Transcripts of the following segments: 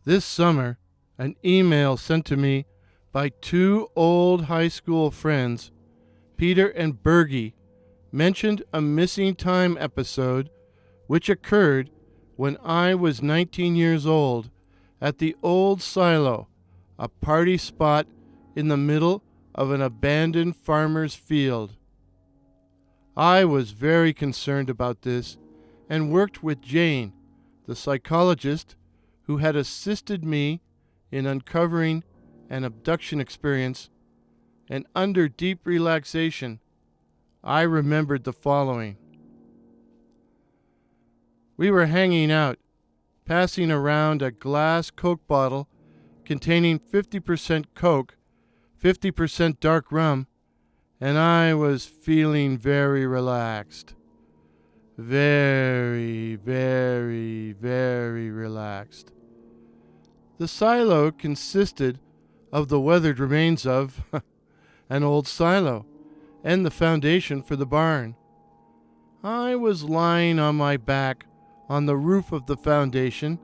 This summer, an email sent to me by two old high school friends, Peter and Bergie, mentioned a missing time episode which occurred when I was 19 years old at the old silo, a party spot in the middle of an abandoned farmer's field. I was very concerned about this and worked with Jane, the psychologist who had assisted me in uncovering an abduction experience, and under deep relaxation, I remembered the following. We were hanging out, passing around a glass Coke bottle containing 50% Coke, 50% dark rum, and I was feeling very relaxed. Very, very, very relaxed. The silo consisted of the weathered remains of an old silo and the foundation for the barn. I was lying on my back on the roof of the foundation,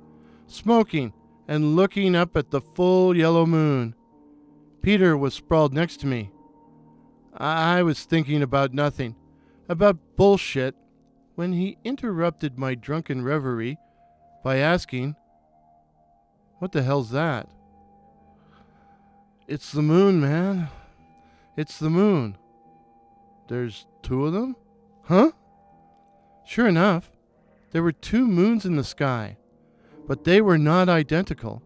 smoking and looking up at the full yellow moon. Peter was sprawled next to me. I was thinking about nothing, about bullshit, when he interrupted my drunken reverie by asking, "What the hell's that?" "It's the moon, man. It's the moon." "There's two of them?" "Huh?" Sure enough, there were two moons in the sky, but they were not identical.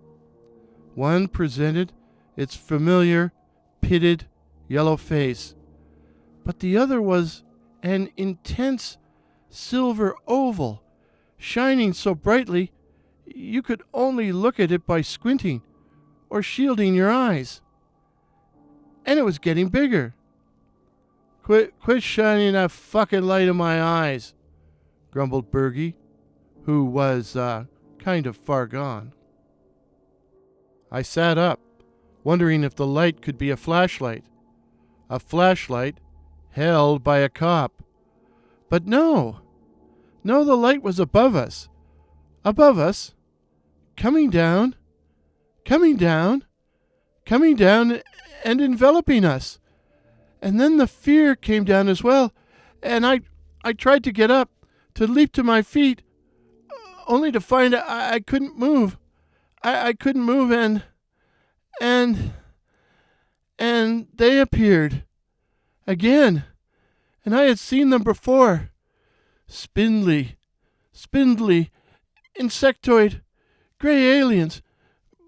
One presented its familiar, pitted, yellow face, but the other was an intense silver oval, shining so brightly you could only look at it by squinting or shielding your eyes. And it was getting bigger. Quit shining that fucking light in my eyes," grumbled Bergie, who was kind of far gone. I sat up, wondering if the light could be a flashlight held by a cop. But no, the light was above us, coming down, and enveloping us. And then the fear came down as well, and I tried to get up, to leap to my feet, only to find I couldn't move. I couldn't move, and they appeared again, and I had seen them before. Spindly, insectoid, gray aliens,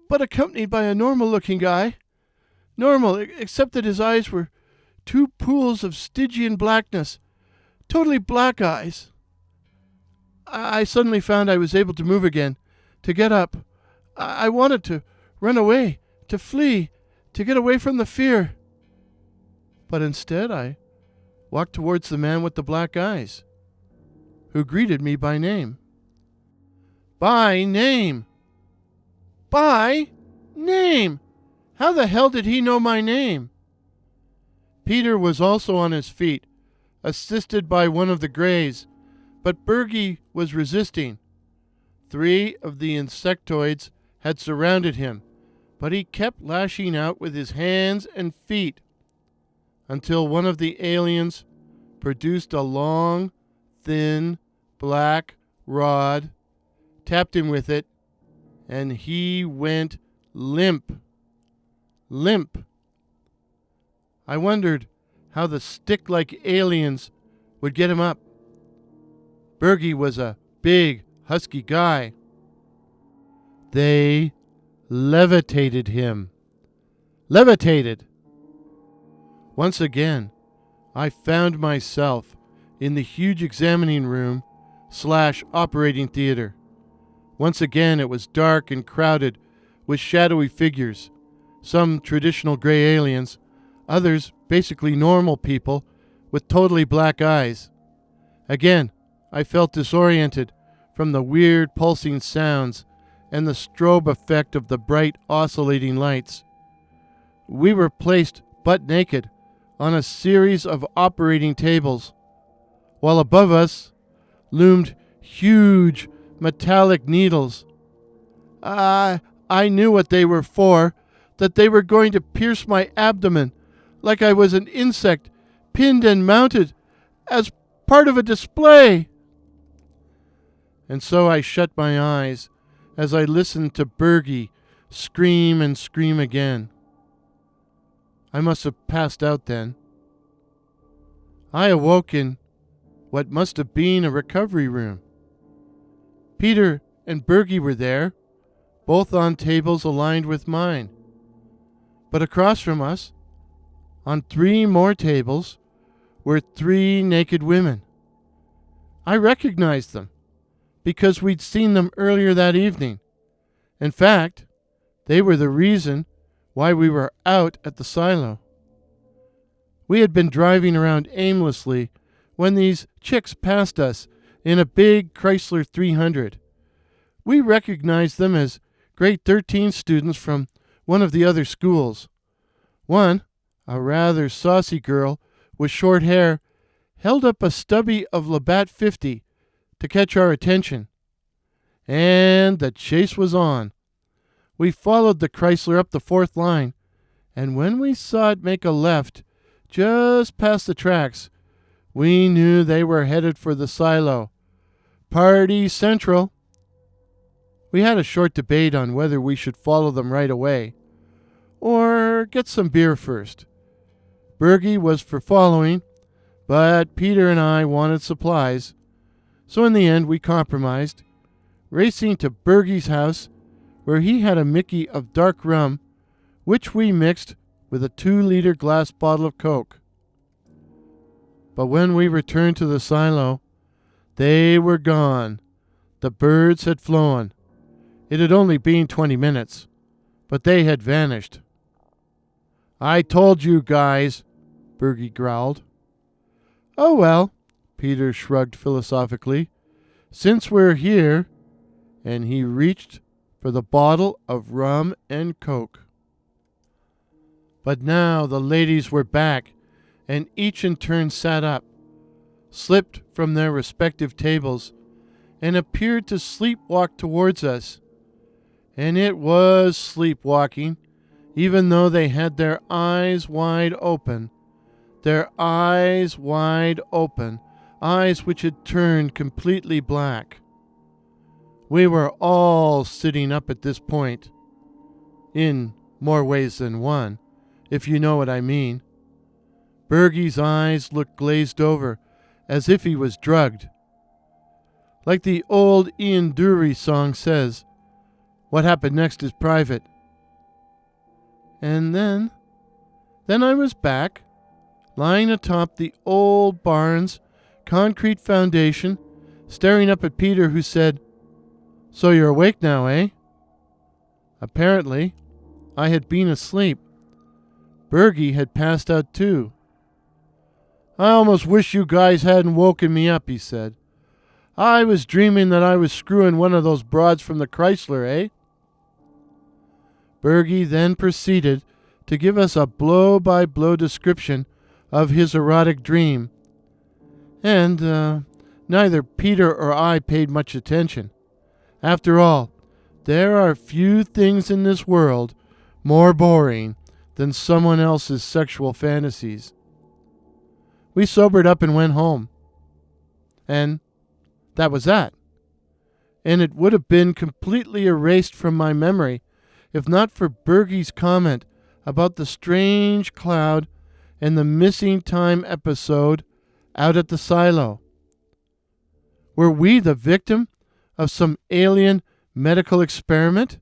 but accompanied by a normal-looking guy. Normal, except that his eyes were two pools of Stygian blackness, totally black eyes. I suddenly found I was able to move again, to get up. I wanted to run away, to flee, to get away from the fear. But instead I walked towards the man with the black eyes, who greeted me by name. By name! By name! How the hell did he know my name? Peter was also on his feet, assisted by one of the Greys, but Bergie was resisting. 3 of the insectoids had surrounded him, but he kept lashing out with his hands and feet until one of the aliens produced a long, thin, black rod, tapped him with it, and he went limp. I wondered how the stick-like aliens would get him up. Bergie was a big, husky guy. They levitated him. Levitated! Once again, I found myself in the huge examining room / operating theater. Once again, it was dark and crowded with shadowy figures, some traditional gray aliens, others basically normal people with totally black eyes. Again, I felt disoriented from the weird pulsing sounds and the strobe effect of the bright oscillating lights. We were placed butt naked on a series of operating tables, while above us loomed huge metallic needles. I knew what they were for, that they were going to pierce my abdomen like I was an insect, pinned and mounted as part of a display. And so I shut my eyes as I listened to Bergie scream and scream again. I must have passed out then. I awoke in what must have been a recovery room. Peter and Bergie were there, both on tables aligned with mine. But across from us, on 3 more tables, were 3 naked women. I recognized them because we'd seen them earlier that evening. In fact, they were the reason why we were out at the silo. We had been driving around aimlessly when these chicks passed us in a big Chrysler 300. We recognized them as grade 13 students from one of the other schools. One, a rather saucy girl with short hair, held up a stubby of Labatt 50 to catch our attention. And the chase was on. We followed the Chrysler up the 4th line, and when we saw it make a left just past the tracks, we knew they were headed for the silo. Party Central. We had a short debate on whether we should follow them right away or get some beer first. Bergie was for following, but Peter and I wanted supplies, so in the end we compromised, racing to Bergie's house, where he had a Mickey of dark rum, which we mixed with a 2-liter glass bottle of Coke. But when we returned to the silo, they were gone. The birds had flown. It had only been 20 minutes, but they had vanished. "I told you guys," Bergie growled. "Oh well," Peter shrugged philosophically, "since we're here," and he reached for the bottle of rum and Coke. But now the ladies were back, and each in turn sat up, slipped from their respective tables, and appeared to sleepwalk towards us. And it was sleepwalking, even though they had their eyes wide open. Their eyes wide open, eyes which had turned completely black. We were all sitting up at this point, in more ways than one, if you know what I mean. Bergie's eyes looked glazed over, as if he was drugged. Like the old Ian Dury song says, "What happened next is private." And then I was back, lying atop the old barn's concrete foundation, staring up at Peter, who said, "So you're awake now, eh?" Apparently, I had been asleep. Bergie had passed out too. "I almost wish you guys hadn't woken me up," he said. "I was dreaming that I was screwing one of those broads from the Chrysler, eh?" Bergie then proceeded to give us a blow-by-blow description of his erotic dream, and neither Peter or I paid much attention. After all, there are few things in this world more boring than someone else's sexual fantasies. We sobered up and went home. And that was that. And it would have been completely erased from my memory if not for Bergie's comment about the strange cloud and the missing time episode out at the silo. Were we the victim of some alien medical experiment?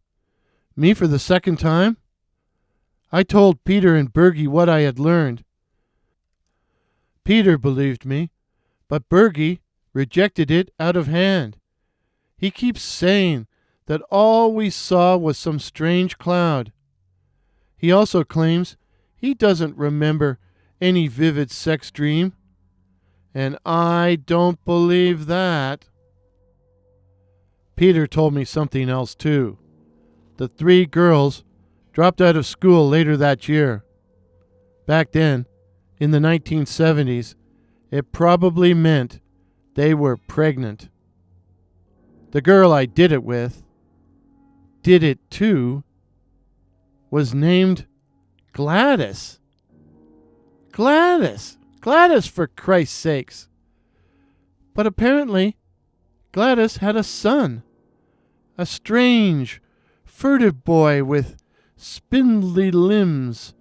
Me for the second time? I told Peter and Bergie what I had learned. Peter believed me, but Bergie rejected it out of hand. He keeps saying that all we saw was some strange cloud. He also claims he doesn't remember any vivid sex dream. And I don't believe that. Peter told me something else too. The 3 girls dropped out of school later that year. Back then, in the 1970s, it probably meant they were pregnant. The girl I did it with, did it too was named Gladys. Gladys! Gladys, for Christ's sakes! But apparently, Gladys had a son. A strange, furtive boy with spindly limbs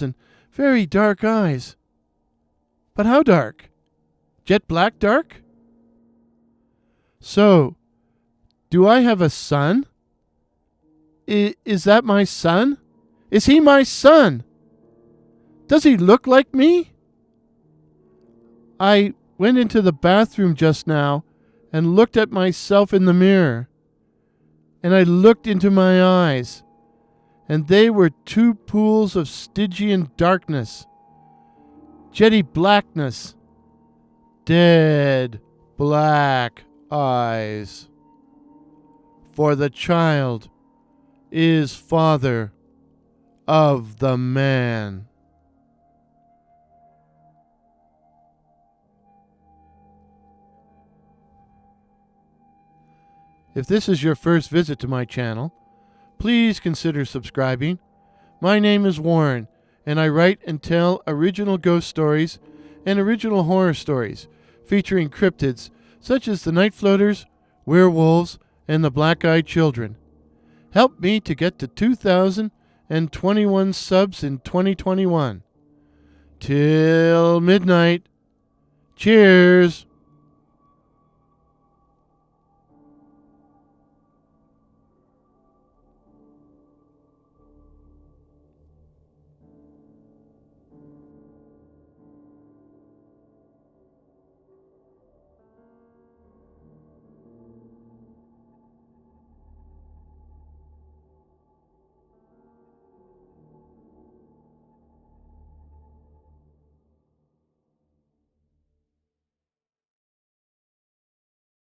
and very dark eyes. But how dark? Jet black dark? So, do I have a son? Is that my son? Is he my son? Does he look like me? I went into the bathroom just now and looked at myself in the mirror. And I looked into my eyes, and they were two pools of Stygian darkness, jetty blackness, dead black eyes. For the child is father of the man. If this is your first visit to my channel, please consider subscribing. My name is Warren, and I write and tell original ghost stories and original horror stories featuring cryptids such as the Night Floaters, werewolves, and the Black-Eyed Children. Help me to get to 2,021 subs in 2021. Till midnight. Cheers!